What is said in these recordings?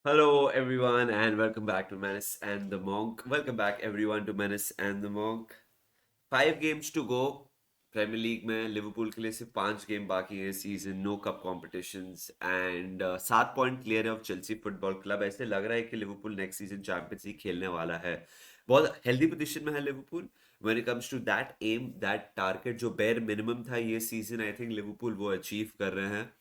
Hello, everyone, and welcome back to Menace and the Monk. Welcome back, everyone, to Menace and the Monk. 5 games to go. Premier League में Liverpool के लिए सिर्फ 5 game बाकी है season, no cup competitions and 7 point clear है of Chelsea football club. ऐसे लग रहा है कि Liverpool next season Champions League खेलने वाला है। बहुत हेल्दी पोजीशन में है Liverpool when it comes to that um, that target जो बेयर मिनिमम था ये सीजन। आई थिंक लिवरपूल वो अचीव कर रहे हैं।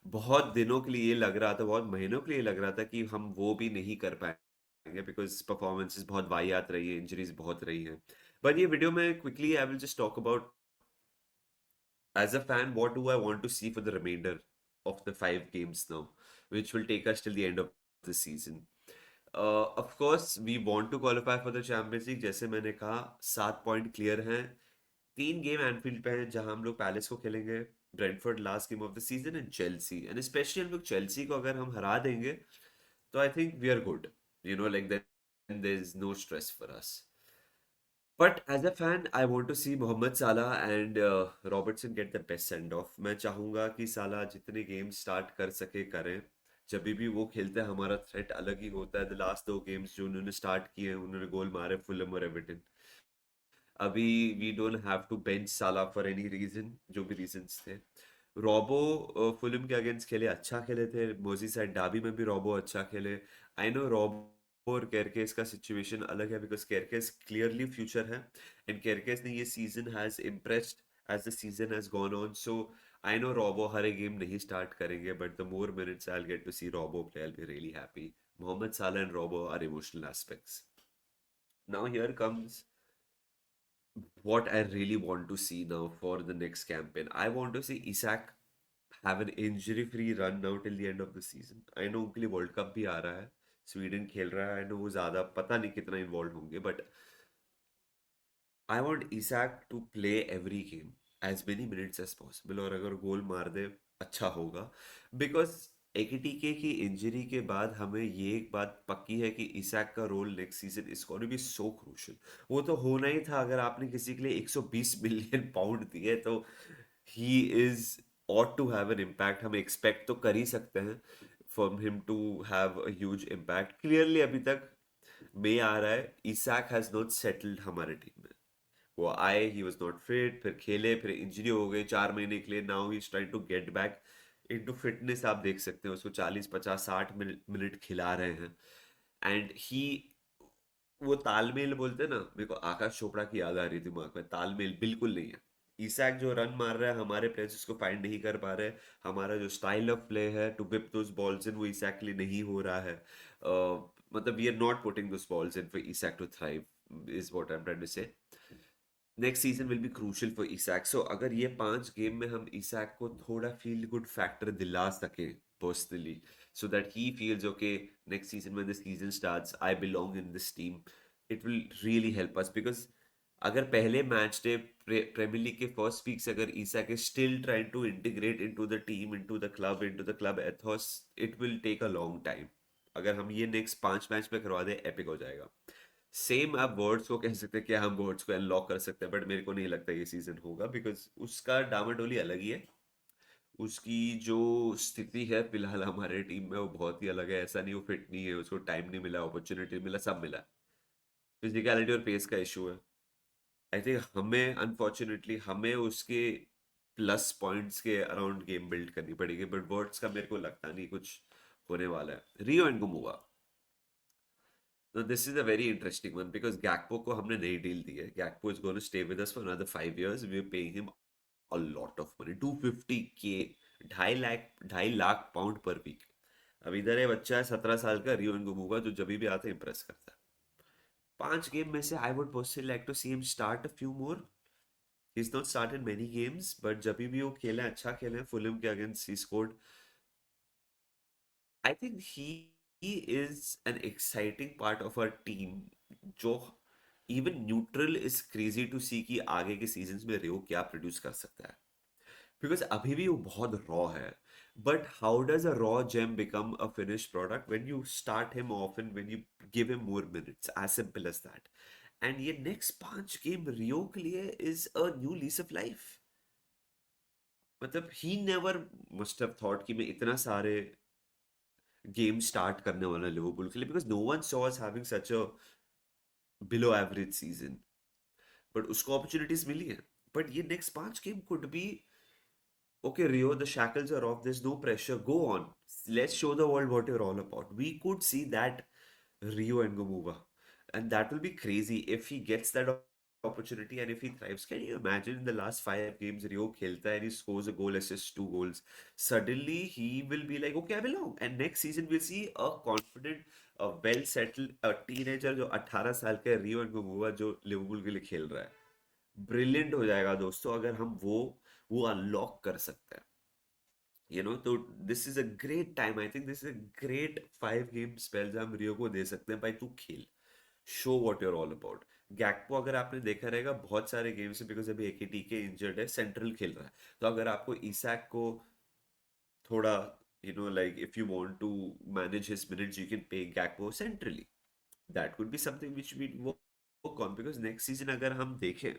बहुत दिनों के लिए ये लग रहा था, बहुत महीनों के लिए लग रहा था कि हम वो भी नहीं कर पाएंगे बिकॉज परफॉर्मेंसेस बहुत वाहियात रही है, इंजरीज बहुत रही हैं। बट ये वीडियो में quickly I will just talk about as a fan, what do I want to see for the remainder of the 5 games now, which will take us till the end of the season. Of course, we want to qualify for the Champions League. जैसे मैंने कहा, 7 point clear हैं। 3 game Enfield पे हैं जहां हम लोग Palace को खेलेंगे, Brentford last game of the season, and Chelsea. And specially हम लोग चेल्सी को अगर हम हरा देंगे तो I think we are good, like then there is no stress for us. But as a fan, I want to see Mohamed Salah and Robertson get the best send off. मैं चाहूंगा कि साला जितने गेम स्टार्ट कर सके करें। जब भी वो खेलते हैं हमारा थ्रेट अलग ही होता है। द लास्ट 2 गेम्स जो उन्होंने स्टार्ट किए हैं, उन्होंने गोल मारे फुलम और एवर्टन। अभी we don't have to bench Salah for any reason, जो भी रीजंस थे। रॉबो फुलम के अगेंस्ट खेले, अच्छा खेले थे। मोजी साइड डाबी में भी रॉबो अच्छा खेले। आई नो रॉबो और केरकेस का सिचुएशन अलग है बिकॉज केरकेस क्लियरली फ्यूचर है एंड केरकेस ने ये season has impressed as the season has gone on. So I know Robbo हर एक गेम नहीं स्टार्ट करेंगे, but the more minutes I will get to see Robbo play, I will be really happy. Mohamed Salah and Robbo are emotional aspects. Now here comes what I really want to see now for the next campaign. I want to see Isak have an injury-free run now till the end of the season. I know उनके लिए world cup भी आ रहा है, Sweden खेल रहा है। I know वो ज़्यादा पता नहीं कितना इन्वॉल्व होंगे, but I want Isak to play every game as many minutes as possible, और अगर गोल मार दे अच्छा होगा बिकॉज एकेटीके की इंजरी के बाद हमें ये एक बात पक्की है कि इसाक का role next season is going to be so crucial. वो तो होना ही था, अगर आपने किसी के लिए 120 मिलियन पाउंड दिए तो he is ought to have an impact। हम एक्सपेक्ट तो कर ही सकते हैं from him to have a huge impact। Clearly अभी तक मई आ रहा है, इसाक हैज नॉट सेटल्ड हमारे टीम में। वो आए, ही वॉज नॉट फिट, फिर खेले, फिर इंजरी हो गई 4 महीने के लिए। Now he is trying to get back into fitness. आप देख सकते हैं उसको 40 50 60 मिनट खिला रहे हैं एंड ही वो तालमेल बोलते हैं ना, मेरे को आकाश चोपड़ा की याद आ रही थी दिमाग में। तालमेल बिल्कुल नहीं है। ईसैक जो रन मार रहा है, हमारे प्लेयर्स उसको फाइंड नहीं कर पा रहे। हमारा जो स्टाइल ऑफ प्ले है to whip those balls in, वो ईसैक के लिए नहीं हो रहा है। मतलब we are not putting those balls in for Isak to thrive, is what I am trying to say. Next season will be crucial for Isak. So अगर ये 5 गेम में हम इसाक को थोड़ा फील गुड फैक्टर दिला सके personally, so that he feels okay next season when the season starts I belong in this team, it will really help us. Because अगर पहले मैच डे प्रीमियर लीग के first week से अगर Isak is still trying to integrate into the team, into the club ethos, it will take a long time. अगर हम ये next 5 match में करवा दें, एपिक हो जाएगा। सेम आप वर्ड्स को कह सकते हैं कि हम वर्ड्स को अनलॉक कर सकते हैं, बट मेरे को नहीं लगता ये सीजन होगा बिकॉज उसका डामाडोली अलग ही है। उसकी जो स्थिति है फिलहाल हमारे टीम में वो बहुत ही अलग है। ऐसा नहीं वो फिट नहीं है, उसको टाइम नहीं मिला, अपॉर्चुनिटी मिला, सब मिला। फिजिकलिटी और पेस का इशू है। आई थिंक हमें अनफॉर्चुनेटली हमें उसके प्लस पॉइंट्स के अराउंड गेम बिल्ड करनी पड़ेगी, बट वर्ड्स का मेरे को लगता नहीं कुछ होने वाला है। रियो एंड गुमुआ, तो this is a very interesting one because Gakpo को हमने नई डील दी है। Gakpo is going to stay with us for another 5 years। We are paying him a lot of money, 250K, 2.5 lakh pound per week. अब इधर है बच्चा है 17 साल का रियो गुमुगा, जो जब भी आता है इंप्रेस करता है। 5 गेम में से I would personally like to see him start a few more. He is not started many games, but जब भी वो खेला अच्छा खेले। फुलम के against he scored. I think he is an exciting part of our team, जो even neutral is crazy to see कि आगे के सीजन्स में रियो क्या प्रोड्यूस कर सकता है। बिकॉज अभी भी वो बहुत रॉ है, but how does a raw gem become a finish product when you start him off and when you give him more minutes, as simple as that. And ये नेक्स्ट 5 गेम रियो के लिए is a new lease of life. मतलब he never must have thought कि मैं इतना सारे game start करने वाला लिवरपूल के लिए, because no one saw us having such a below average season, but उसको अपॉर्चुनिटीज मिली है। बट ये next 5 game could be okay, Rio, the shackles are off, there's no pressure, go on, let's show the world what you're all about. We could see that Rio and Gomuba, and that will be crazy if he gets that opportunity and if he thrives. Can you imagine in the last 5 games Rio khelta and he scores a goal, assists 2 goals, suddenly he will be like, okay, I belong, and next season we'll see a confident, a well settled, a teenager जो 18 साल का रियो and गोमुबा जो Liverpool के लिए खेल रहा है। Brilliant हो जाएगा दोस्तों अगर हम वो अनलॉक कर सकते हैं, तो this is a great time, I think this is a great 5 game spell जहाँ हम रियो को दे सकते हैं, भाई तू खेल, so what you are all about. Gakpo अगर आपने देखा रहेगा बहुत सारे गेम्स में, बिकॉज अभी एकेटीके इंजर्ड है, सेंट्रल खेल रहा है, तो अगर आपको इसाक को थोड़ा like if you want to manage his minutes you can play Gakpo centrally, that could be something which we work on, because next season अगर हम देखें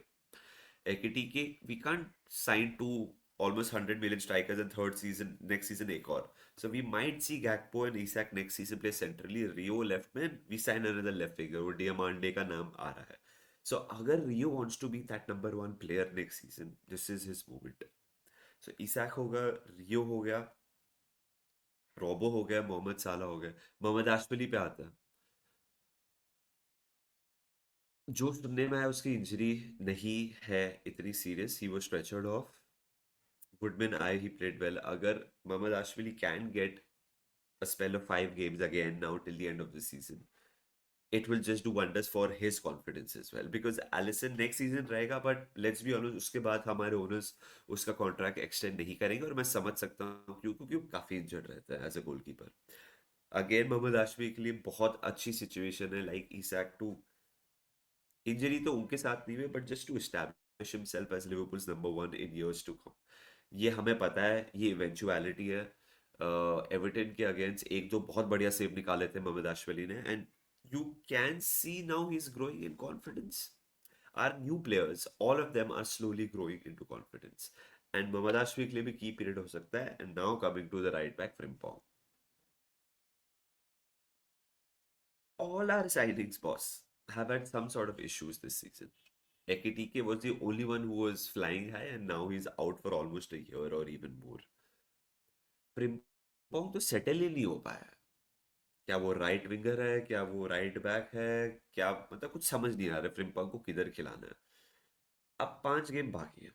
AKTK, we can't sign two almost 100 million strikers in third season, next season एक और. So we might see Gakpo and Isak next season play centrally. Rio left में, we sign another left winger, वो Diamande का नाम आ रहा है. So अगर Rio wants to be that number 1 player next season, this is his moment. So Isak होगा, Rio हो गया, रोबो हो गया, मोहम्मद साला हो गया, मोहम्मद आशफली पे आता है। जो सुनने में आया उसकी इंजरी नहीं है इतनी serious, he was stretchered off. Woodman, he played well. Agar Mohammad Ashwili can get a spell of 5 games again now till the end of the season, it will just do wonders for his confidence as well. Because Allison next season रहेगा, but let's be honest, उसके बाद हमारे owners उसका contract extend नहीं करेंगे, और मैं समझ सकता हूँ क्यों, क्योंकि वो काफी injured रहता है as a goalkeeper. Again, Mohammad आशफी के लिए बहुत अच्छी सिचुएशन है, like Isak to इंजरी तो उनके साथ नहीं हुई, but just to establish himself as Liverpool's number 1 in years to come. ये हमें पता है, ये इवेंचुअलिटी है। एवर्टन के अगेंस्ट एक दो बहुत बढ़िया सेव निकाले थे मोहम्मद आशफली ने, and you can see now he is growing in confidence. Our new players, all of them are slowly growing into confidence, and Mohamed आशफी के लिए भी की पीरियड हो सकता है। And now coming to the right back Frimpong, all our signings, boss, have had some sort of issues this season. Ekitike was the only one who was flying high, and now he's out for almost a year or even more. Frimpong तो settle ही नहीं हो पाया। क्या वो right winger है, क्या वो right back है, क्या मतलब कुछ समझ नहीं आ रहा फ्रिम्पोंग को किधर खिलाना है। अब 5 गेम बाकी है,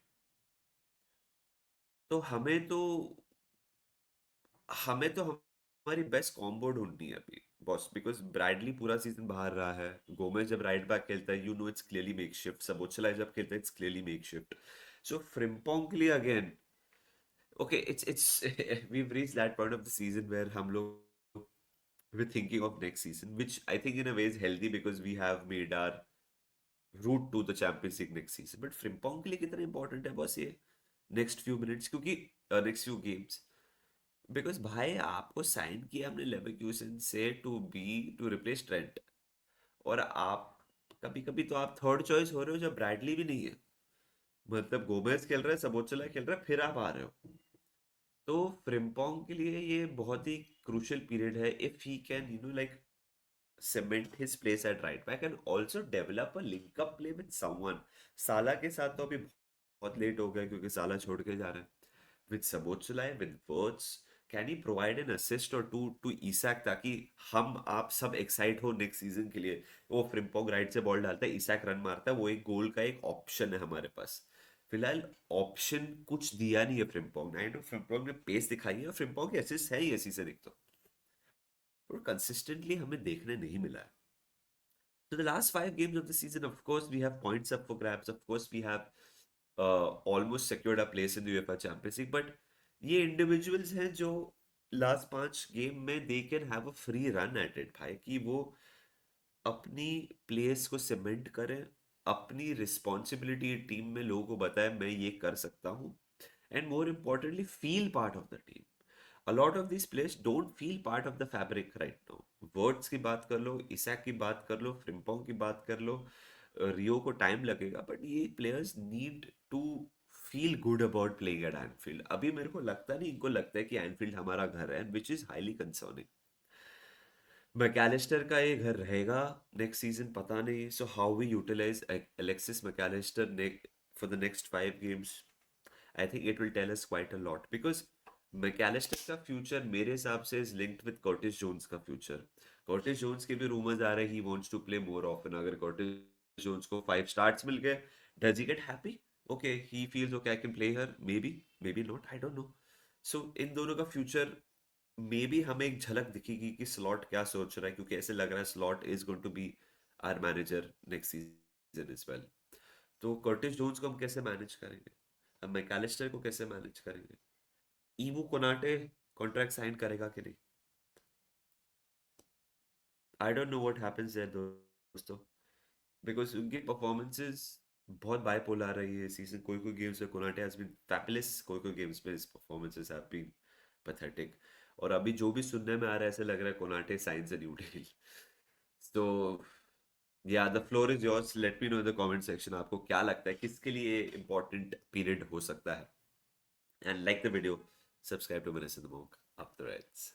तो हमें तो हमारी बेस्ट कॉम्बो ढूंढनी है अभी, बॉस, बिकॉज ब्रैडली पूरा सीजन बाहर रहा है, गोमेज जब राइट बैक खेलता है it's clearly makeshift, Szoboszlai जब खेलता है it's clearly makeshift. So Frimpong के लिए again, okay, it's we've reached that point of the season where हम लोग we're thinking of next season, which I think in a way is healthy because we have made our route to the Champions League next season. But Frimpong के लिए कितना important है बस ये next few minutes, क्योंकि next few games, because भाई आपको sign किया हमने लेवरक्यूसन से टू रिप्लेस ट्रेंट, और आप कभी कभी तो आप थर्ड चॉइस हो रहे हो जब ब्रैडली भी नहीं है, मतलब गोमेज खेल रहा है, सबोचला खेल रहा है, फिर आप आ रहे हो। तो फ्रिम्पोंग के लिए ये बहुत ही क्रूशियल पीरियड है, if he can like cement his place at right back and also develop a link up play with someone. साला के साथ तो अभी बहुत लेट हो गया क्योंकि साला छोड़ के जा रहा है। With Sabotsulai, with Wirtz, can he provide an assist or two to Isak, ताकि हम आप सब एक्साइट हो नेक्स्ट सीजन के लिए। वो फ्रिम्पोंग राइट से बॉल डालता है, इसाक रन मारता है, वो एक गोल का एक ऑप्शन है हमारे पास। फिलहाल ऑप्शन कुछ दिया नहीं है फ्रिम्पोंग ने। आई नो फ्रिम्पोंग ने पेस दिखाई है, और फ्रिम्पोंग की असिस्ट है ये सीजन एक तो, और कंसिस्टेंटली हमें देखने नहीं मिला है। So the last 5 games of the season, of course, we have points up for grabs. Of course, we have almost secured a place in the UEFA Champions League. But ये individuals हैं जो last 5 game में they can have a free run at it भाई, कि वो अपनी place को cement करें, अपनी रिस्पॉन्सिबिलिटी टीम में लोगों को बताए मैं ये कर सकता हूँ, and more importantly feel part of the team. A lot of these players don't feel part of the fabric right now. Words की बात कर लो, इसाक की बात कर लो, फ्रिम्पोंग की बात कर लो, रियो को टाइम लगेगा, बट ये players need to feel good about playing at Anfield. अभी मेरे को लगता नहीं, इनको लगता है कि एनफील्ड हमारा घर है, which is highly concerning. McAllister का ये घर रहेगा नेक्स्ट सीजन, पता नहीं। So how we utilise Alexis McAllister for the next 5 games, I think it will tell us quite a lot, because Mac Allister का फ्यूचर मेरे हिसाब से is linked with Curtis Jones का फ्यूचर। कर्टिस जोन्स के भी rumours आ रहे हैं he wants to play more often. अगर कर्टिस जोन्स को 5 स्टार्ट्स मिल गए, does he get happy? Okay, he feels okay, I can play here, maybe, maybe not, I don't know. So इन दोनों का फ्यूचर मे बी हमें एक झलक दिखेगी कि स्लॉट क्या सोच रहा है, क्योंकि ऐसे लग रहा है Slot is going to be our manager next season is well. तो कर्टिस जोन्स को हम कैसे मैनेज करेंगे, हम मैकैलिस्टर को कैसे मैनेज करेंगे, ईवू कोनाटे कॉन्ट्रैक्ट साइन करेगा कि नहीं? I don't know what happens there दोस्तों, बिकॉज उनकी परफॉर्मेंसेस बहुत बाइपोलर रही है सीजन। कोई कोई गेम्स में कोनाटे हैज बीन फैबुलस, कोई कोई गेम्स में his performances have been pathetic. और अभी जो भी सुनने में आ रहा है, ऐसे लग रहा है Konate signs a new deal. So yeah the floor is yours, let me know in the comment section, आपको क्या लगता है किसके लिए इंपॉर्टेंट पीरियड हो सकता है। And like the video, subscribe to Menace in the Monk. Up the Reds.